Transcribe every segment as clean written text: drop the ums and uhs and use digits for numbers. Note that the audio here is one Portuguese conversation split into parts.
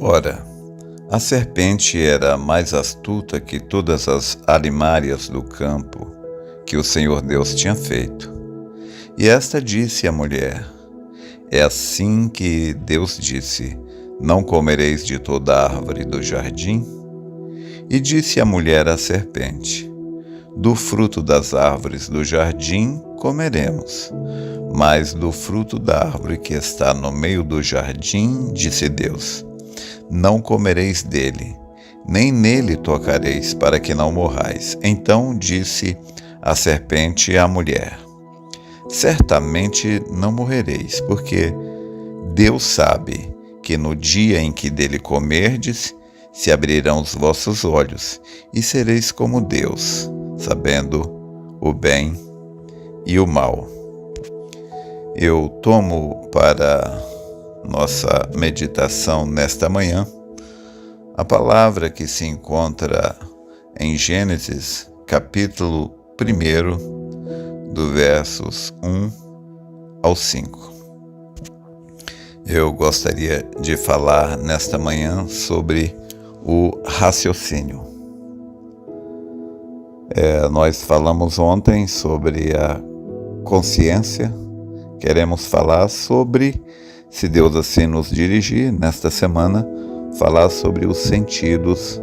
Ora, a serpente era mais astuta que todas as alimárias do campo que o Senhor Deus tinha feito. E esta disse à mulher: É assim que Deus disse: Não comereis de toda árvore do jardim? E disse a mulher à serpente: Do fruto das árvores do jardim comeremos, mas do fruto da árvore que está no meio do jardim, disse Deus: Não comereis dele, nem nele tocareis, para que não morrais. Então disse a serpente à mulher: Certamente não morrereis, porque Deus sabe que no dia em que dele comerdes, se abrirão os vossos olhos, e sereis como Deus, sabendo o bem e o mal. Eu tomo para nossa meditação nesta manhã a palavra que se encontra em Gênesis, capítulo 1, do versos 1 ao 5. Eu gostaria de falar nesta manhã sobre o raciocínio. Nós falamos ontem sobre a consciência, queremos falar sobre, se Deus assim nos dirigir, nesta semana, falar sobre os sentidos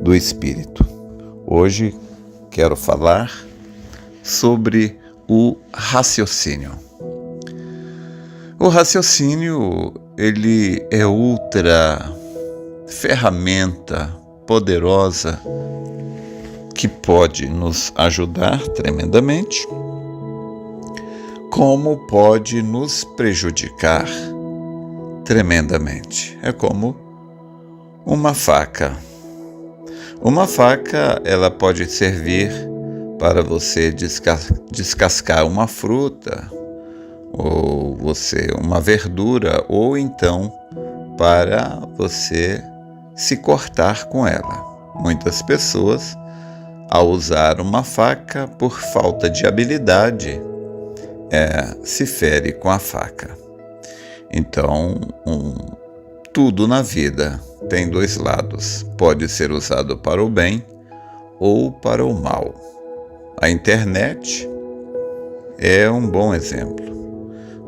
do Espírito. Hoje quero falar sobre o raciocínio. O raciocínio, ele é outra ferramenta poderosa que pode nos ajudar tremendamente, como pode nos prejudicar tremendamente. É como uma faca. Uma faca, ela pode servir para você descascar uma fruta, ou uma verdura, ou então para você se cortar com ela. Muitas pessoas, ao usar uma faca, por falta de habilidade, se fere com a faca. Então, tudo na vida tem dois lados. Pode ser usado para o bem ou para o mal. A internet é um bom exemplo.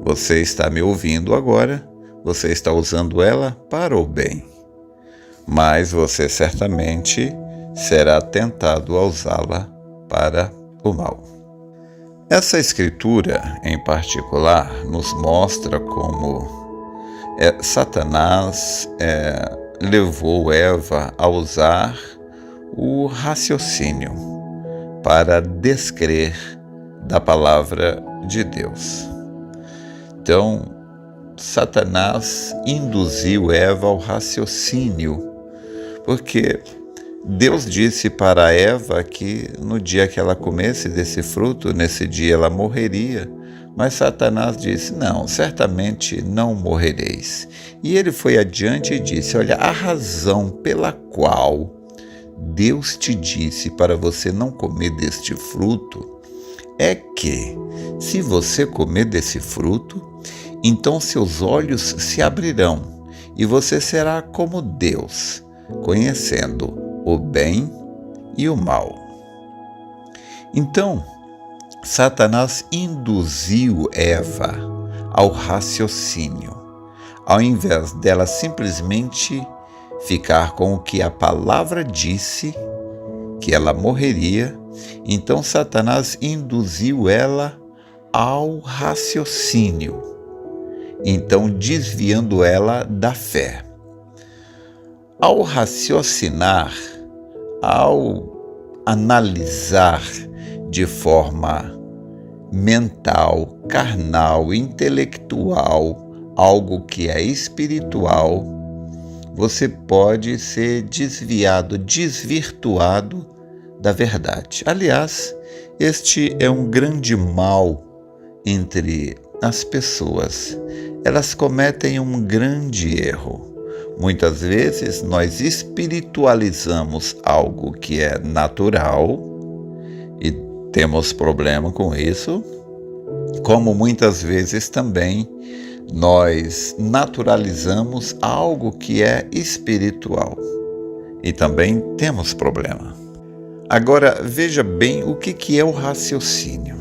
Você está me ouvindo agora, você está usando ela para o bem, mas você certamente será tentado a usá-la para o mal. Essa escritura, em particular, nos mostra como Satanás levou Eva a usar o raciocínio para descrer da palavra de Deus. Então, Satanás induziu Eva ao raciocínio, porque Deus disse para Eva que no dia que ela comesse desse fruto, nesse dia ela morreria. Mas Satanás disse: não, certamente não morrereis. E ele foi adiante e disse: olha, a razão pela qual Deus te disse para você não comer deste fruto é que, se você comer desse fruto, então seus olhos se abrirão e você será como Deus, conhecendo o bem e o mal. Então, Satanás induziu Eva ao raciocínio, ao invés dela simplesmente ficar com o que a palavra disse, que ela morreria. Então Satanás induziu ela ao raciocínio, então desviando ela da fé. Ao raciocinar, ao analisar de forma mental, carnal, intelectual, algo que é espiritual, você pode ser desvirtuado da verdade. Aliás, este é um grande mal entre as pessoas. Elas cometem um grande erro. Muitas vezes nós espiritualizamos algo que é natural e temos problema com isso, como muitas vezes também nós naturalizamos algo que é espiritual e também temos problema. Agora, veja bem o que é o raciocínio.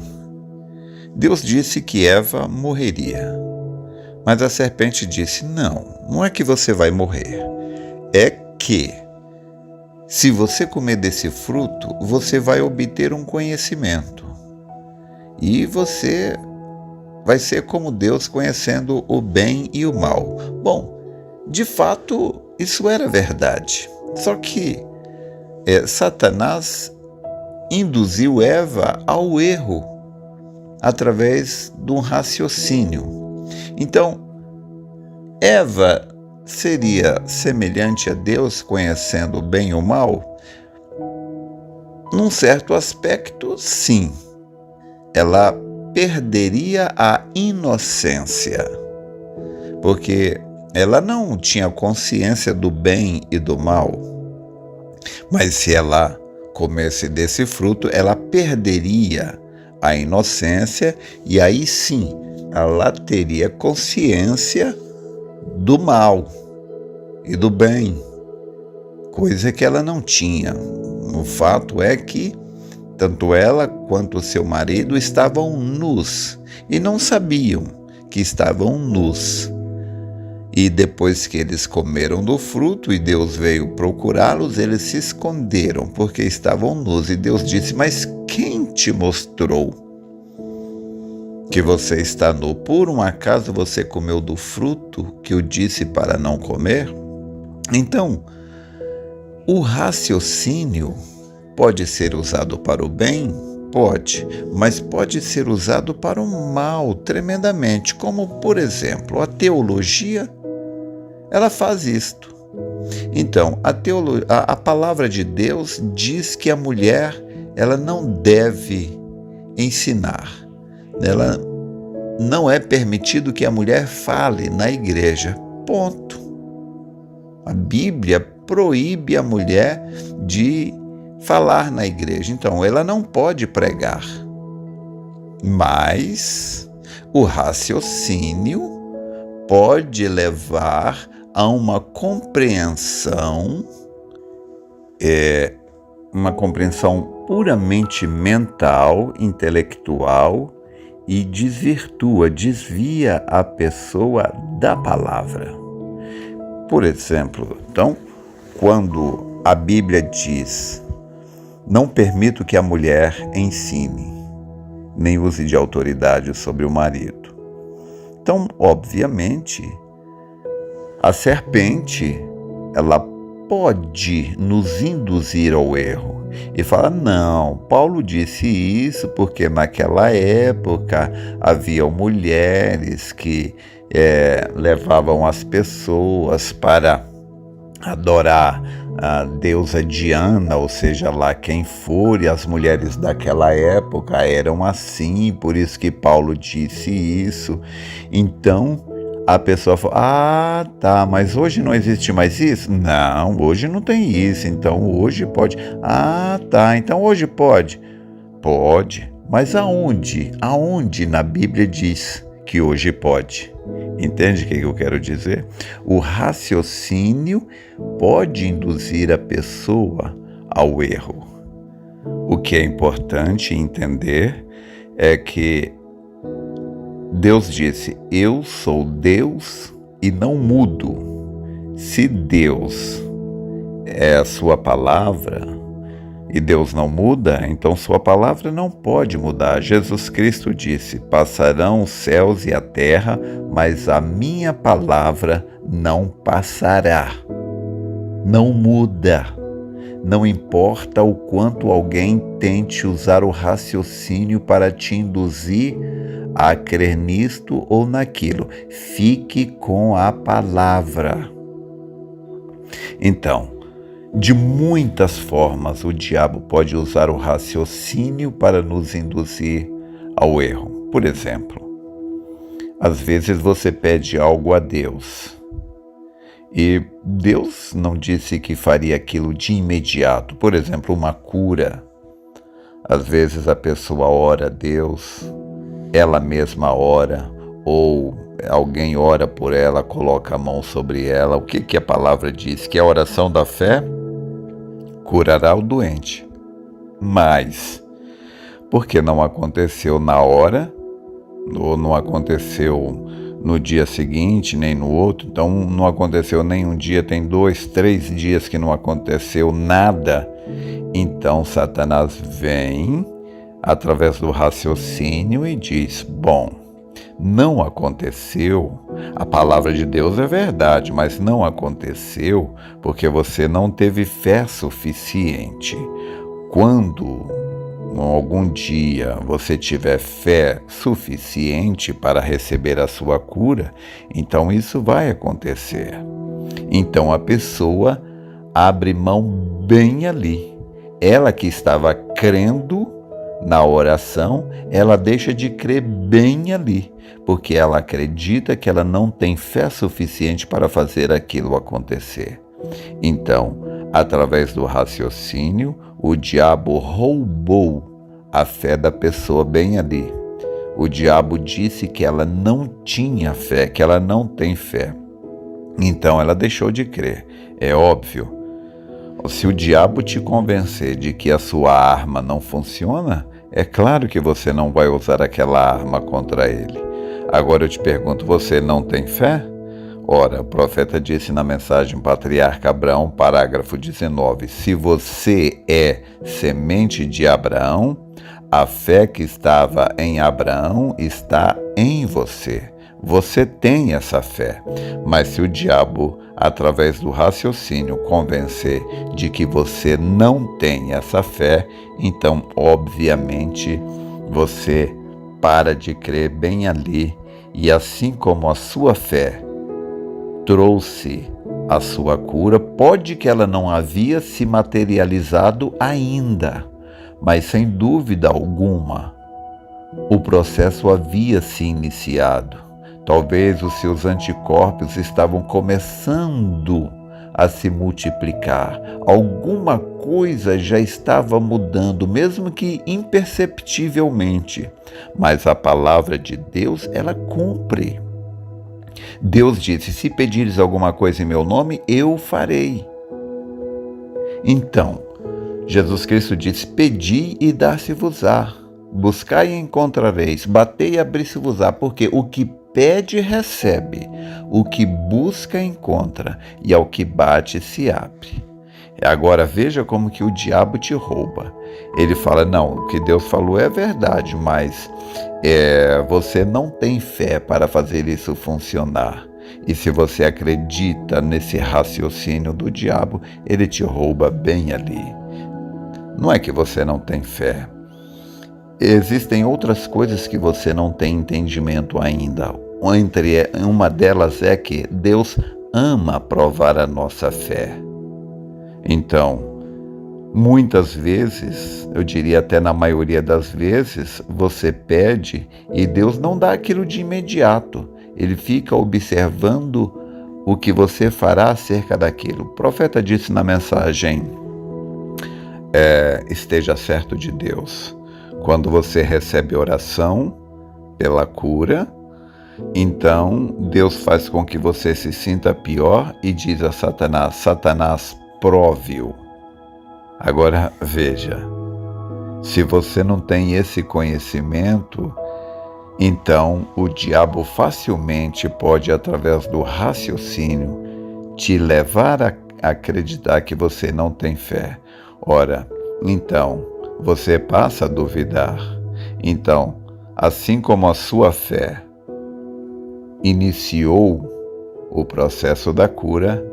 Deus disse que Eva morreria, mas a serpente disse: não é que você vai morrer, é que se você comer desse fruto, você vai obter um conhecimento e você vai ser como Deus, conhecendo o bem e o mal. Bom, de fato, isso era verdade. Só que Satanás induziu Eva ao erro através de um raciocínio. Então, Eva seria semelhante a Deus, conhecendo o bem e o mal? Num certo aspecto, sim. Ela perderia a inocência, porque ela não tinha consciência do bem e do mal. Mas se ela comesse desse fruto, ela perderia a inocência e aí sim ela teria consciência do mal e do bem, coisa que ela não tinha. O fato é que tanto ela quanto seu marido estavam nus e não sabiam que estavam nus. E depois que eles comeram do fruto e Deus veio procurá-los, eles se esconderam porque estavam nus. E Deus disse: mas quem te mostrou que você está nu? Por um acaso você comeu do fruto que eu disse para não comer? Então, o raciocínio pode ser usado para o bem? Pode, mas pode ser usado para o mal tremendamente, como, por exemplo, a teologia, ela faz isto. Então, a palavra de Deus diz que a mulher, ela não deve ensinar. Ela não é permitido que a mulher fale na igreja. Ponto. A Bíblia proíbe a mulher de falar na igreja. Então, ela não pode pregar. Mas o raciocínio pode levar a uma compreensão puramente mental, intelectual, e desvia a pessoa da palavra. Por exemplo, então, quando a Bíblia diz: não permito que a mulher ensine, nem use de autoridade sobre o marido. Então, obviamente, a serpente, ela pode nos induzir ao erro e falar: não, Paulo disse isso porque naquela época haviam mulheres que levavam as pessoas para adorar a deusa Diana, ou seja lá quem for, e as mulheres daquela época eram assim, por isso que Paulo disse isso. Então a pessoa fala: tá, mas hoje não existe mais isso? Não, hoje não tem isso, então hoje pode. Tá, então hoje pode? Pode, mas aonde? Aonde na Bíblia diz que hoje pode? Entende o que eu quero dizer? O raciocínio pode induzir a pessoa ao erro. O que é importante entender é que Deus disse: eu sou Deus e não mudo. Se Deus é a sua palavra e Deus não muda, então sua palavra não pode mudar. Jesus Cristo disse: passarão os céus e a terra, mas a minha palavra não passará. Não muda. Não importa o quanto alguém tente usar o raciocínio para te induzir a crer nisto ou naquilo. Fique com a palavra. Então, de muitas formas, o diabo pode usar o raciocínio para nos induzir ao erro. Por exemplo, às vezes você pede algo a Deus e Deus não disse que faria aquilo de imediato. Por exemplo, uma cura. Às vezes a pessoa ora a Deus, ela mesma ora, ou alguém ora por ela, coloca a mão sobre ela. O que a palavra diz? Que a oração da fé curará o doente. Mas, porque não aconteceu na hora, ou não aconteceu no dia seguinte, nem no outro, então não aconteceu nem um dia, tem 2, 3 dias que não aconteceu nada, então Satanás vem através do raciocínio e diz: bom, não aconteceu, a palavra de Deus é verdade, mas não aconteceu porque você não teve fé suficiente. Quando algum dia você tiver fé suficiente para receber a sua cura, então isso vai acontecer. Então a pessoa abre mão bem ali. Ela que estava crendo na oração, ela deixa de crer bem ali, porque ela acredita que ela não tem fé suficiente para fazer aquilo acontecer. Então, através do raciocínio, o diabo roubou a fé da pessoa bem ali. O diabo disse que ela não tinha fé, que ela não tem fé. Então ela deixou de crer. É óbvio. Se o diabo te convencer de que a sua arma não funciona, é claro que você não vai usar aquela arma contra ele. Agora eu te pergunto, você não tem fé? Ora, o profeta disse na mensagem Patriarca Abraão, parágrafo 19, se você é semente de Abraão, a fé que estava em Abraão está em você. Você tem essa fé. Mas se o diabo, através do raciocínio, convencer de que você não tem essa fé, então, obviamente, você para de crer bem ali. E assim como a sua fé trouxe a sua cura, pode que ela não havia se materializado ainda, mas sem dúvida alguma, o processo havia se iniciado. Talvez os seus anticorpos estavam começando a se multiplicar. Alguma coisa já estava mudando, mesmo que imperceptivelmente. Mas a palavra de Deus, ela cumpre. Deus disse: se pedires alguma coisa em meu nome, eu farei. Então, Jesus Cristo disse: pedi e dar-se-vos-á. Buscai e encontrareis. Batei e abrir-se-vos-á. Porque o que pede, recebe. O que busca, encontra. E ao que bate, se abre. Agora veja como que o diabo te rouba. Ele fala: não, o que Deus falou é verdade, mas você não tem fé para fazer isso funcionar. E se você acredita nesse raciocínio do diabo, ele te rouba bem ali. Não é que você não tem fé. Existem outras coisas que você não tem entendimento ainda. Uma delas é que Deus ama provar a nossa fé. Então, muitas vezes, eu diria até na maioria das vezes, você pede e Deus não dá aquilo de imediato. Ele fica observando o que você fará acerca daquilo. O profeta disse na mensagem, esteja certo de Deus. Quando você recebe oração pela cura, então Deus faz com que você se sinta pior e diz a Satanás: Satanás, prove-o. Agora veja, se você não tem esse conhecimento, então o diabo facilmente pode, através do raciocínio, te levar a acreditar que você não tem fé. Ora, então, você passa a duvidar. Então, assim como a sua fé iniciou o processo da cura,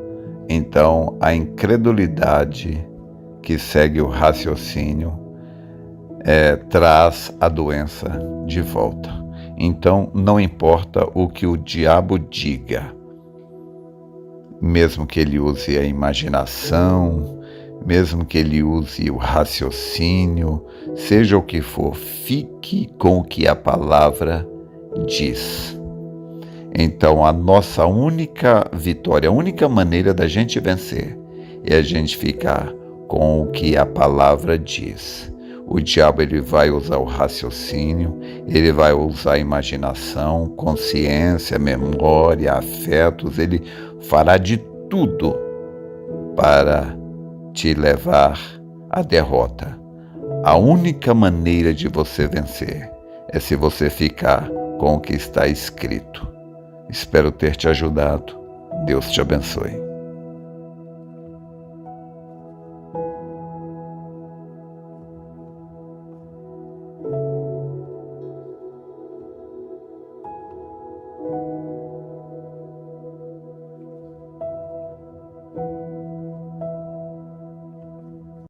então a incredulidade que segue o raciocínio traz a doença de volta. Então, não importa o que o diabo diga, mesmo que ele use a imaginação, mesmo que ele use o raciocínio, seja o que for, fique com o que a palavra diz. Então, a nossa única vitória, a única maneira da gente vencer é a gente ficar com o que a palavra diz. O diabo ele vai usar o raciocínio, ele vai usar a imaginação, consciência, memória, afetos, ele fará de tudo para te levar à derrota. A única maneira de você vencer é se você ficar com o que está escrito. Espero ter te ajudado. Deus te abençoe.